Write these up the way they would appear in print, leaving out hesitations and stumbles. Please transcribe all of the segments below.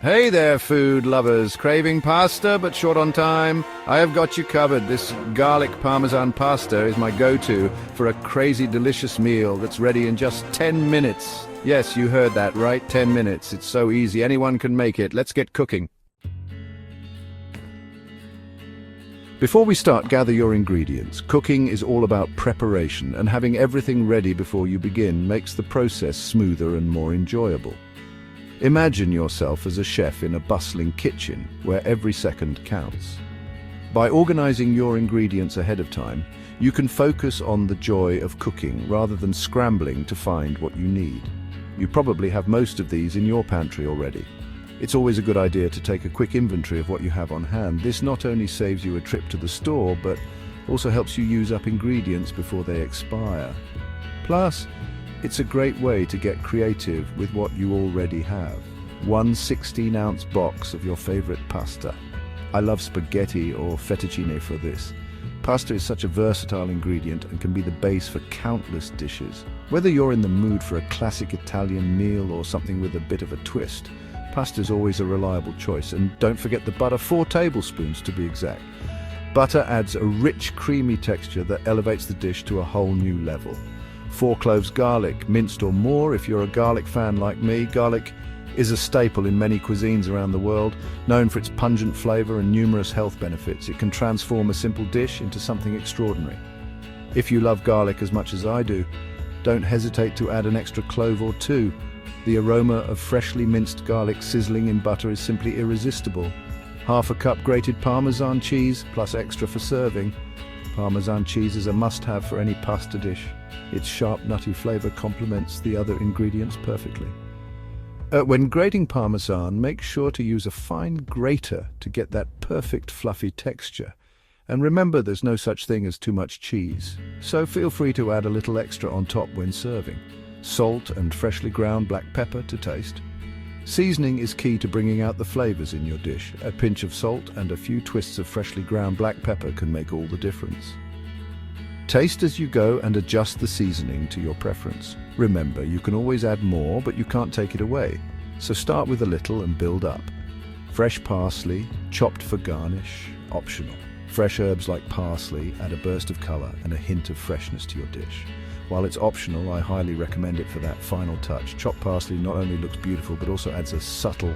Hey there, food lovers. Craving pasta but short on time? I have got you covered. This garlic Parmesan pasta is my go-to for a crazy delicious meal that's ready in just 10 minutes. Yes, you heard that right, 10 minutes. It's so easy, anyone can make it. Let's get cooking. Before we start, gather your ingredients. Cooking is all about preparation, and having everything ready before you begin makes the process smoother and more enjoyable. Imagine yourself as a chef in a bustling kitchen where every second counts. By organizing your ingredients ahead of time, you can focus on the joy of cooking rather than scrambling to find what you need. You probably have most of these in your pantry already. It's always a good idea to take a quick inventory of what you have on hand. This not only saves you a trip to the store, but also helps you use up ingredients before they expire. Plus, it's a great way to get creative with what you already have. One 16-ounce box of your favorite pasta. I love spaghetti or fettuccine for this. Pasta is such a versatile ingredient and can be the base for countless dishes. Whether you're in the mood for a classic Italian meal or something with a bit of a twist, pasta is always a reliable choice. And don't forget the butter, 4 tablespoons to be exact. Butter adds a rich, creamy texture that elevates the dish to a whole new level. 4 cloves garlic, minced or more if you're a garlic fan like me. Garlic is a staple in many cuisines around the world, known for its pungent flavor and numerous health benefits. It can transform a simple dish into something extraordinary. If you love garlic as much as I do, don't hesitate to add an extra clove or 2. The aroma of freshly minced garlic sizzling in butter is simply irresistible. Half a cup grated Parmesan cheese, plus extra for serving. Parmesan cheese is a must-have for any pasta dish. Its sharp, nutty flavor complements the other ingredients perfectly. When grating Parmesan, make sure to use a fine grater to get that perfect fluffy texture. And remember, there's no such thing as too much cheese, so feel free to add a little extra on top when serving. Salt and freshly ground black pepper to taste. Seasoning is key to bringing out the flavors in your dish. A pinch of salt and a few twists of freshly ground black pepper can make all the difference. Taste as you go and adjust the seasoning to your preference. Remember, you can always add more, but you can't take it away. So start with a little and build up. Fresh parsley, chopped for garnish, optional. Fresh herbs like parsley add a burst of color and a hint of freshness to your dish. While it's optional, I highly recommend it for that final touch. Chopped parsley not only looks beautiful, but also adds a subtle,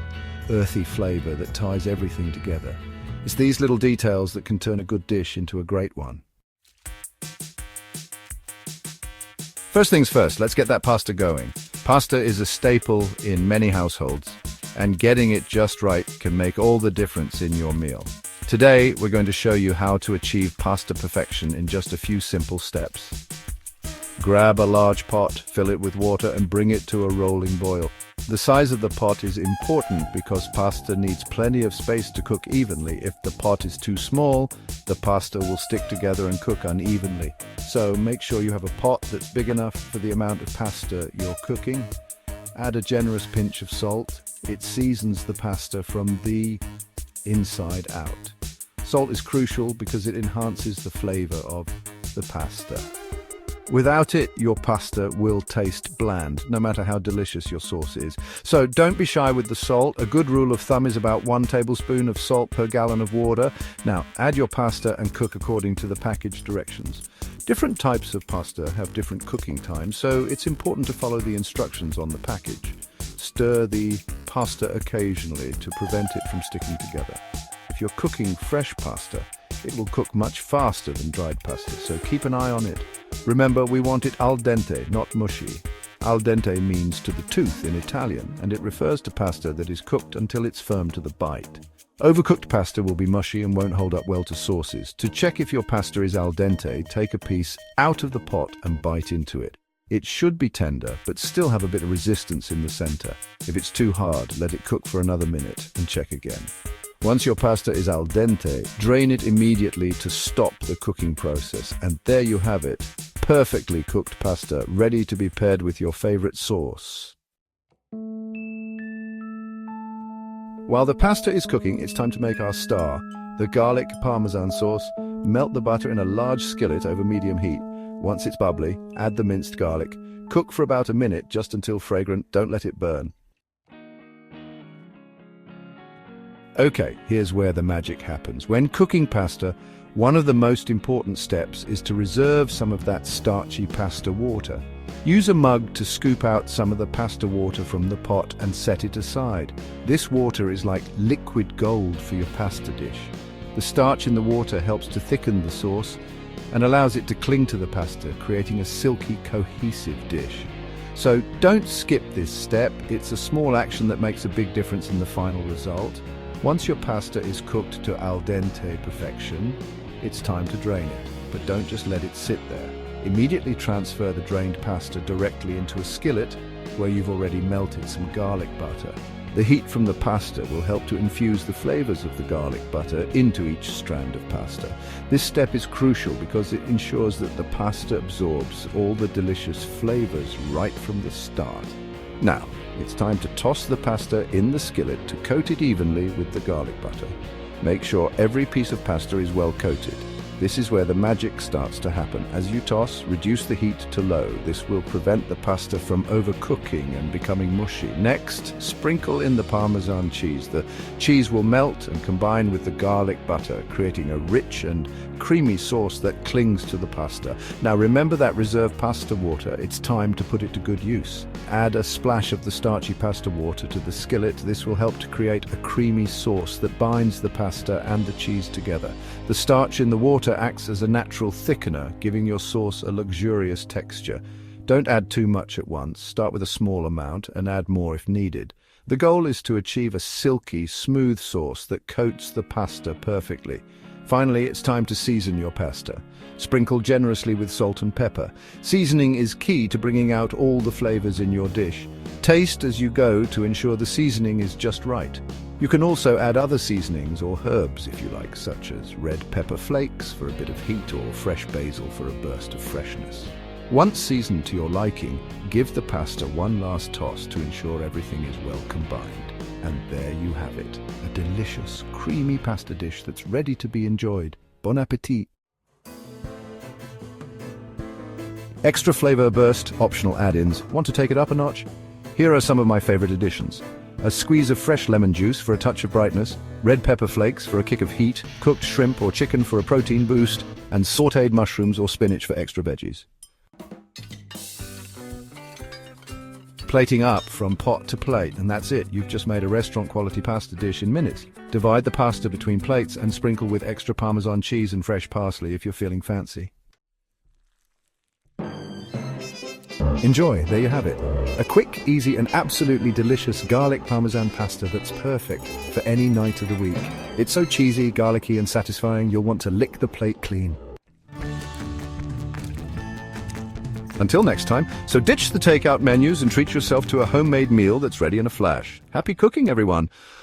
earthy flavor that ties everything together. It's these little details that can turn a good dish into a great one. First things first, let's get that pasta going. Pasta is a staple in many households, and getting it just right can make all the difference in your meal. Today, we're going to show you how to achieve pasta perfection in just a few simple steps. Grab a large pot, fill it with water, and bring it to a rolling boil. The size of the pot is important because pasta needs plenty of space to cook evenly. If the pot is too small, the pasta will stick together and cook unevenly. So make sure you have a pot that's big enough for the amount of pasta you're cooking. Add a generous pinch of salt. It seasons the pasta from the inside out. Salt is crucial because it enhances the flavor of the pasta. Without it, your pasta will taste bland, no matter how delicious your sauce is. So don't be shy with the salt. A good rule of thumb is about 1 tablespoon of salt per gallon of water. Now, add your pasta and cook according to the package directions. Different types of pasta have different cooking times, so it's important to follow the instructions on the package. Stir the pasta occasionally to prevent it from sticking together. If you're cooking fresh pasta, it will cook much faster than dried pasta, so keep an eye on it. Remember, we want it al dente, not mushy. Al dente means to the tooth in Italian, and it refers to pasta that is cooked until it's firm to the bite. Overcooked pasta will be mushy and won't hold up well to sauces. To check if your pasta is al dente, take a piece out of the pot and bite into it. It should be tender, but still have a bit of resistance in the center. If it's too hard, let it cook for another minute and check again. Once your pasta is al dente, drain it immediately to stop the cooking process. And there you have it, perfectly cooked pasta, ready to be paired with your favorite sauce. While the pasta is cooking, it's time to make our star, the garlic Parmesan sauce. Melt the butter in a large skillet over medium heat. Once it's bubbly, add the minced garlic. Cook for about a minute, just until fragrant. Don't let it burn. Okay, here's where the magic happens. When cooking pasta, one of the most important steps is to reserve some of that starchy pasta water. Use a mug to scoop out some of the pasta water from the pot and set it aside. This water is like liquid gold for your pasta dish. The starch in the water helps to thicken the sauce and allows it to cling to the pasta, creating a silky, cohesive dish. So don't skip this step. It's a small action that makes a big difference in the final result. Once your pasta is cooked to al dente perfection, it's time to drain it. But don't just let it sit there. Immediately transfer the drained pasta directly into a skillet where you've already melted some garlic butter. The heat from the pasta will help to infuse the flavors of the garlic butter into each strand of pasta. This step is crucial because it ensures that the pasta absorbs all the delicious flavors right from the start. Now, it's time to toss the pasta in the skillet to coat it evenly with the garlic butter. Make sure every piece of pasta is well coated. This is where the magic starts to happen. As you toss, reduce the heat to low. This will prevent the pasta from overcooking and becoming mushy. Next, sprinkle in the Parmesan cheese. The cheese will melt and combine with the garlic butter, creating a rich and creamy sauce that clings to the pasta. Now remember that reserved pasta water. It's time to put it to good use. Add a splash of the starchy pasta water to the skillet. This will help to create a creamy sauce that binds the pasta and the cheese together. The starch in the water acts as a natural thickener, giving your sauce a luxurious texture. Don't add too much at once. Start with a small amount and add more if needed. The goal is to achieve a silky, smooth sauce that coats the pasta perfectly. Finally, it's time to season your pasta. Sprinkle generously with salt and pepper. Seasoning is key to bringing out all the flavors in your dish. Taste as you go to ensure the seasoning is just right. You can also add other seasonings or herbs if you like, such as red pepper flakes for a bit of heat or fresh basil for a burst of freshness. Once seasoned to your liking, give the pasta one last toss to ensure everything is well combined. And there you have it, a delicious, creamy pasta dish that's ready to be enjoyed. Bon appétit! Extra flavor burst, optional add-ins. Want to take it up a notch? Here are some of my favorite additions. A squeeze of fresh lemon juice for a touch of brightness, red pepper flakes for a kick of heat, cooked shrimp or chicken for a protein boost, and sautéed mushrooms or spinach for extra veggies. Plating up from pot to plate, and that's it. You've just made a restaurant-quality pasta dish in minutes. Divide the pasta between plates and sprinkle with extra Parmesan cheese and fresh parsley if you're feeling fancy. Enjoy, there you have it. A quick, easy and absolutely delicious garlic Parmesan pasta that's perfect for any night of the week. It's so cheesy, garlicky and satisfying you'll want to lick the plate clean. Until next time, so ditch the takeout menus and treat yourself to a homemade meal that's ready in a flash. Happy cooking, everyone!